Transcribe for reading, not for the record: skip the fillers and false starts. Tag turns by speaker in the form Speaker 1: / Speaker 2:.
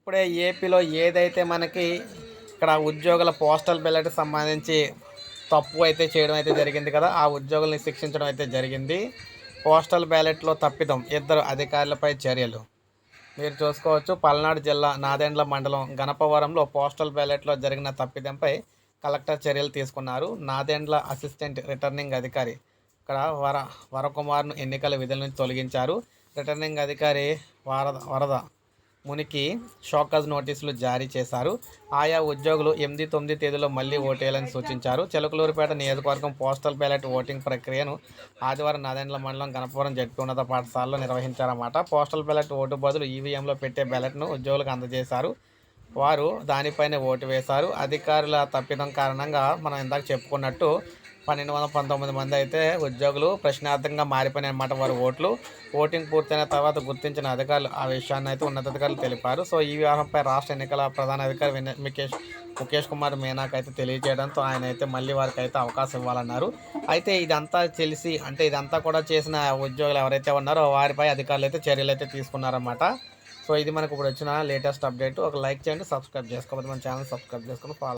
Speaker 1: ఇప్పుడే ఏపీలో ఏదైతే మనకి ఇక్కడ ఉద్యోగుల పోస్టల్ బ్యాలెట్‌కి సంబంధించి తప్పు అయితే చేయడం అయితే జరిగింది కదా! ఆ ఉద్యోగుల్ని శిక్షించడం అయితే జరిగింది. పోస్టల్ బ్యాలెట్‌లో తప్పిదం ఇద్దరు అధికారులపై చర్యలు. మీరు చూసుకోవచ్చు పల్నాడు జిల్లా నాదెండ్ల మండలం గణపవరంలో పోస్టల్ బ్యాలెట్‌లో జరిగిన తప్పిదంపై కలెక్టర్ చర్యలు తీసుకున్నారు. నాదెండ్ల అసిస్టెంట్ రిటర్నింగ్ అధికారి ఇక్కడ వరకుమార్‌ను ఎన్నికల విధుల నుంచి తొలగించారు. రిటర్నింగ్ అధికారి వరద మునికి షోకాజ్ నోటీసులు జారీ చేశారు. ఆయా ఉద్యోగులు 8, 9 తేదీలో మళ్లీ ఓటేయాలని సూచించారు. చిలకలూరిపేట నియోజకవర్గం పోస్టల్ బ్యాలెట్ ఓటింగ్ ప్రక్రియను ఆదివారం నాదెండ్ల మండలం గణపవరం జడ్పీ ఉన్నత పాఠశాలలో నిర్వహించారన్నమాట. పోస్టల్ బ్యాలెట్ ఓటు బదులు ఈవీఎంలో పెట్టే బ్యాలెట్ను ఉద్యోగులకు అందజేశారు. వారు దానిపైనే ఓటు వేశారు. అధికారుల తప్పిదం కారణంగా మనం ఇందాక చెప్పుకున్నట్టు 1219 మంది అయితే ఉద్యోగులు ప్రశ్నార్థకంగా మారిపోయినాయన్నమాట వారి ఓట్లు. ఓటింగ్ పూర్తయిన తర్వాత గుర్తించిన అధికారులు ఆ విషయాన్ని అయితే ఉన్నతాధికారులు తెలిపారు. సో ఈ వ్యవహారంపై రాష్ట్ర ఎన్నికల ప్రధాన అధికారి ముఖేష్ కుమార్ మీనాకు అయితే తెలియజేయడంతో ఆయన అయితే మళ్ళీ వారికి అయితే అవకాశం ఇవ్వాలన్నారు. అయితే ఇదంతా తెలిసి అంటే ఇదంతా కూడా చేసిన ఉద్యోగులు ఎవరైతే ఉన్నారో వారిపై అధికారులు అయితే చర్యలు అయితే తీసుకున్నారన్నమాట. సో ఇది మనకు ఇప్పుడు వచ్చిన లేటెస్ట్ అప్డేట్. ఒక లైక్ చేయండి, సబ్స్క్రైబ్ చేసుకోకపోతే మన ఛానల్ సబ్స్క్రైబ్ చేసుకొని ఫాలో